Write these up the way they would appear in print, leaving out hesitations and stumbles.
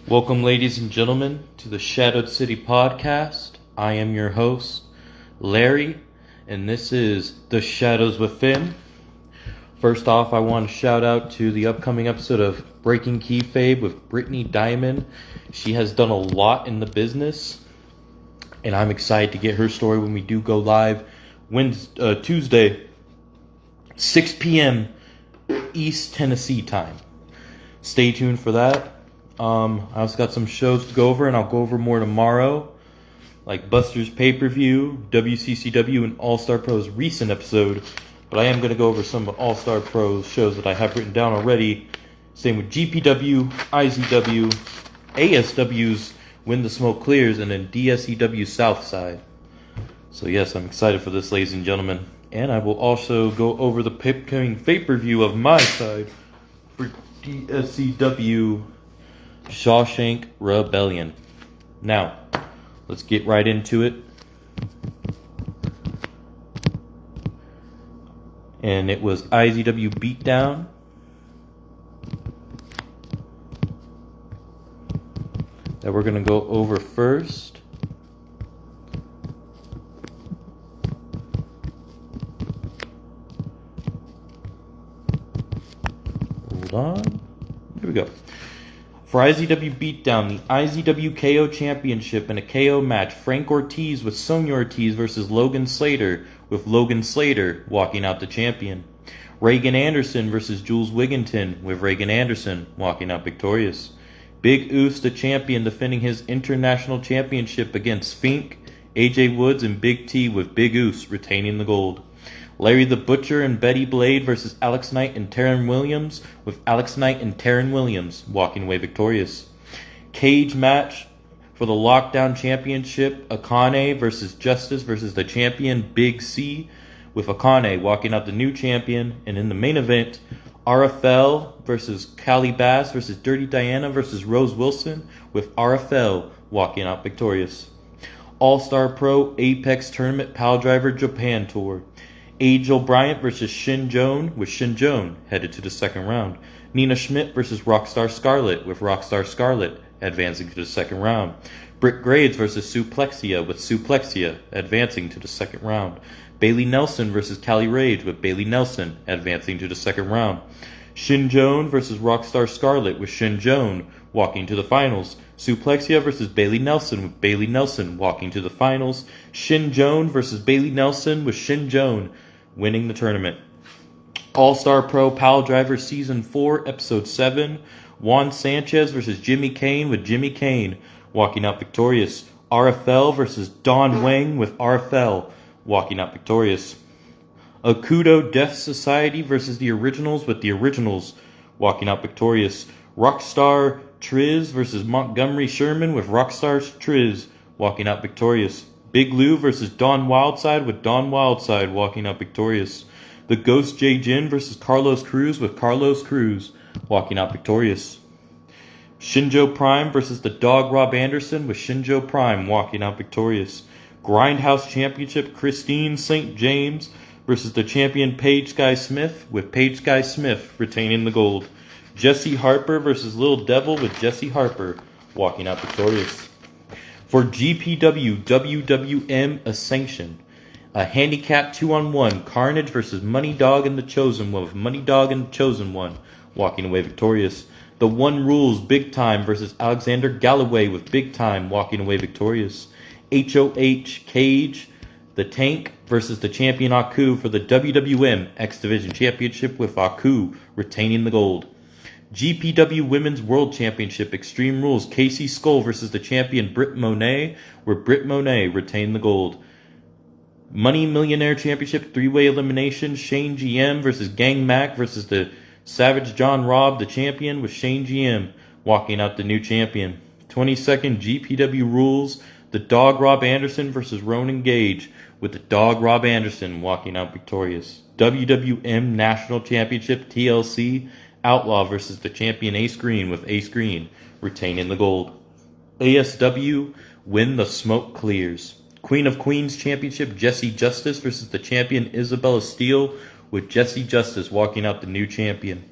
Welcome, ladies and gentlemen, to the Shadowed City podcast. I am your host, Larry, and this is The Shadows Within. First off, I want to shout out to the upcoming episode of Breaking Kayfabe with Brittany Diamond. She has done a lot in the business, and I'm excited to get her story when we do go live Tuesday, 6 p.m. East Tennessee time. Stay tuned for that. I also got some shows to go over, and I'll go over more tomorrow, like Buster's pay-per-view, WCCW, and All-Star Pro's recent episode. But I am going to go over some All-Star Pro shows that I have written down already. Same with GPW, IZW, ASW's When the Smoke Clears, and then DSEW Southside. So yes, I'm excited for this, ladies and gentlemen. And I will also go over the upcoming pay-per-view of my side for DSEW Shawshank Rebellion. Now, let's get right into it. And it was IZW Beatdown. That we're going to go over first. Hold on. Here we go. For IZW Beatdown, the IZW KO Championship in a KO match, Frank Ortiz with Sonya Ortiz versus Logan Slater, with Logan Slater walking out the champion. Reagan Anderson versus Jules Wigginton, with Reagan Anderson walking out victorious. Big Oos, the champion, defending his international championship against Fink, AJ Woods, and Big T, with Big Oos retaining the gold. Larry the Butcher and Betty Blade versus Alex Knight and Taryn Williams, with Alex Knight and Taryn Williams walking away victorious. Cage match for the Lockdown Championship, Akane versus Justice versus the champion Big C, with Akane walking out the new champion. And in the main event, RFL versus Callie Bass versus Dirty Diana versus Rose Wilson, with RFL walking out victorious. All-Star Pro Apex Tournament Piledriver Japan Tour. Angel Bryant versus Shin Joan, with Shin Joan headed to the second round. Nina Schmidt versus Rockstar Scarlett, with Rockstar Scarlett advancing to the second round. Britt Grades versus Suplexia, with Suplexia advancing to the second round. Bailey Nelson versus Callie Rage, with Bailey Nelson advancing to the second round. Shin Joan versus Rockstar Scarlett, with Shin Joan walking to the finals. Suplexia versus Bailey Nelson, with Bailey Nelson walking to the finals. Shin Joan versus Bailey Nelson, with Shin Joan winning the tournament. All-Star Pro Piledriver Season 4, Episode 7. Juan Sanchez versus Jimmy Kane, with Jimmy Kane walking out victorious. RFL versus Don Wang, with RFL walking out victorious. Akudo Death Society versus the Originals, with the Originals walking out victorious. Rockstar Triz versus Montgomery Sherman, with Rockstar Triz walking out victorious. Big Lou versus Don Wildside, with Don Wildside walking out victorious. The Ghost J Jin versus Carlos Cruz, with Carlos Cruz walking out victorious. Shinjo Prime versus the Dog Rob Anderson, with Shinjo Prime walking out victorious. Grindhouse Championship Christine St. James versus the champion Paige Sky Smith, with Paige Sky Smith retaining the gold. Jesse Harper versus Lil Devil, with Jesse Harper walking out victorious. For GPW WWM Ascension, a handicap 2-on-1, Carnage versus Money Dog and the Chosen One, with Money Dog and the Chosen One walking away victorious. The One Rules Big Time versus Alexander Galloway, with Big Time walking away victorious. HOH Cage, the Tank versus the champion Aku for the WWM X Division Championship, with Aku retaining the gold. GPW Women's World Championship Extreme Rules, Casey Skull versus the champion Britt Monet, where Britt Monet retained the gold. Money Millionaire Championship 3-way elimination, Shane GM versus Gang Mac versus the Savage John Robb, the champion, with Shane GM walking out the new champion. 22nd GPW Rules, the Dog Rob Anderson versus Ronan Gage, with the Dog Rob Anderson walking out victorious. WWM National Championship TLC, Outlaw versus the champion Ace Green, with Ace Green retaining the gold. ASW When the Smoke Clears. Queen of Queens Championship, Jessie Justice versus the champion Isabella Steele, with Jessie Justice walking out the new champion.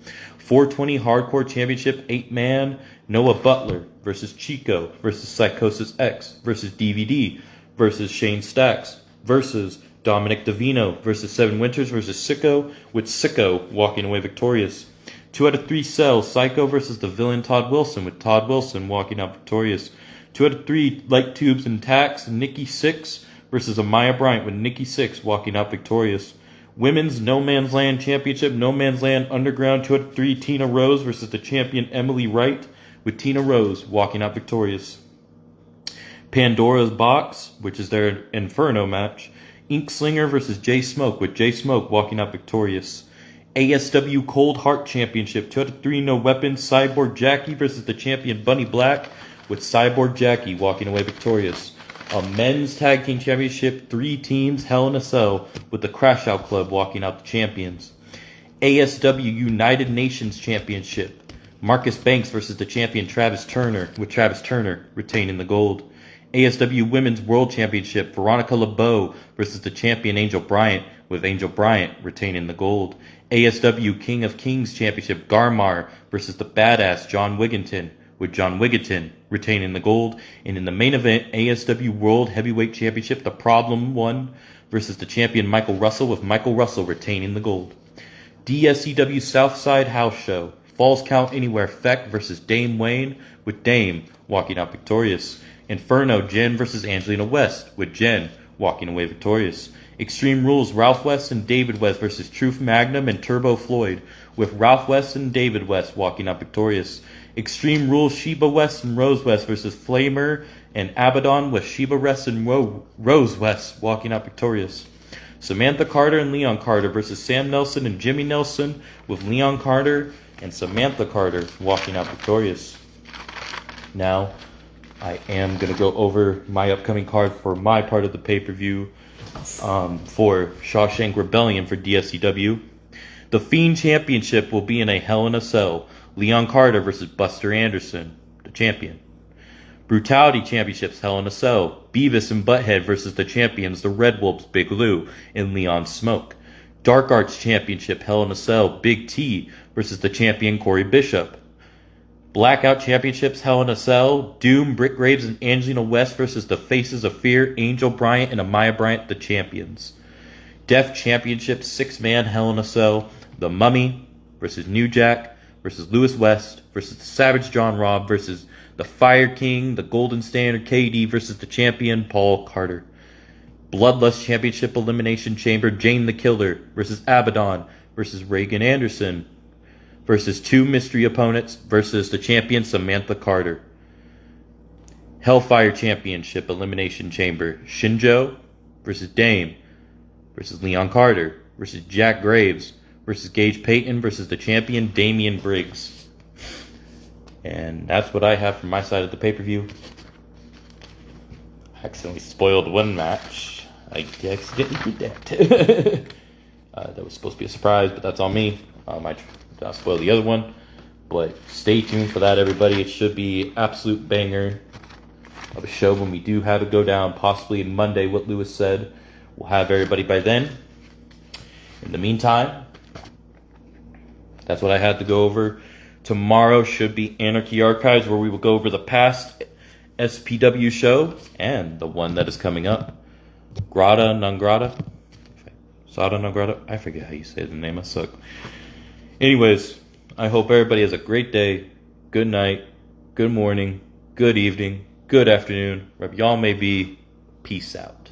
420 Hardcore Championship 8-man, Noah Butler versus Chico versus Psychosis X versus DVD versus Shane Stacks versus Dominic Davino versus Seven Winters versus Sicko, with Sicko walking away victorious. 2 out of 3 Cell, Psycho versus the villain Todd Wilson, with Todd Wilson walking out victorious. 2 out of 3 Light Tubes and Tax, Nikki Sixx versus Amaya Bryant, with Nikki Sixx walking out victorious. Women's No Man's Land Championship, No Man's Land Underground, 2 out of 3 Tina Rose versus the champion Emily Wright, with Tina Rose walking out victorious. Pandora's Box, which is their Inferno match, Ink Slinger versus Jay Smoke, with Jay Smoke walking out victorious. ASW Cold Heart Championship, 2 out of 3 No Weapons, Cyborg Jackie versus the champion Bunny Black, with Cyborg Jackie walking away victorious. A Men's Tag Team Championship, 3 teams, Hell in a Cell, with the Crash Out Club walking out the champions. ASW United Nations Championship, Marcus Banks versus the champion Travis Turner, with Travis Turner retaining the gold. ASW Women's World Championship, Veronica LeBeau versus the champion Angel Bryant, with Angel Bryant retaining the gold. ASW King of Kings Championship, Garmar versus the badass John Wigginton, with John Wigginton retaining the gold. And in the main event, ASW World Heavyweight Championship, The Problem One versus the champion Michael Russell, with Michael Russell retaining the gold. DSCW Southside House Show, Falls Count Anywhere, Feck versus Dame Wayne, with Dame walking out victorious. Inferno, Jen versus Angelina West, with Jen walking away victorious. Extreme Rules, Ralph West and David West versus Truth Magnum and Turbo Floyd, with Ralph West and David West walking out victorious. Extreme Rules, Sheba West and Rose West versus Flamer and Abaddon, with Sheba West and Rose West walking out victorious. Samantha Carter and Leon Carter versus Sam Nelson and Jimmy Nelson, with Leon Carter and Samantha Carter walking out victorious. Now, I am going to go over my upcoming card for my part of the pay-per-view for Shawshank Rebellion for DSCW. The Fiend Championship will be in a Hell in a Cell. Leon Carter versus Buster Anderson, the champion. Brutality Championships, Hell in a Cell. Beavis and Butthead versus the champions, the Red Wolves, Big Lou and Leon Smoke. Dark Arts Championship, Hell in a Cell. Big T versus the champion, Corey Bishop. Blackout Championships, Hell in a Cell. Doom, Britt Graves, and Angelina West versus the Faces of Fear, Angel Bryant and Amaya Bryant, the champions. Death Championships, 6-man, Hell in a Cell. The Mummy versus New Jack versus Lewis West versus the Savage John Robb versus the Fire King, the Golden Standard KD versus the champion, Paul Carter. Bloodlust Championship Elimination Chamber, Jane the Killer versus Abaddon versus Reagan Anderson versus 2 mystery opponents versus the champion Samantha Carter. Hellfire Championship Elimination Chamber, Shinjo versus Dame versus Leon Carter versus Jack Graves versus Gage Payton versus the champion Damian Briggs. And that's what I have from my side of the pay-per-view. I accidentally spoiled one match. I accidentally did that. That was supposed to be a surprise, but that's on me. I might spoil the other one. But stay tuned for that, everybody. It should be absolute banger of a show when we do have it go down. Possibly Monday, what Lewis said. We'll have everybody by then. In the meantime, that's what I had to go over. Tomorrow should be Anarchy Archives, where we will go over the past SPW show and the one that is coming up. Grata Non Grata? Sada Non Grata? I forget how you say the name. I suck. Anyways, I hope everybody has a great day, good night, good morning, good evening, good afternoon, wherever y'all may be. Peace out.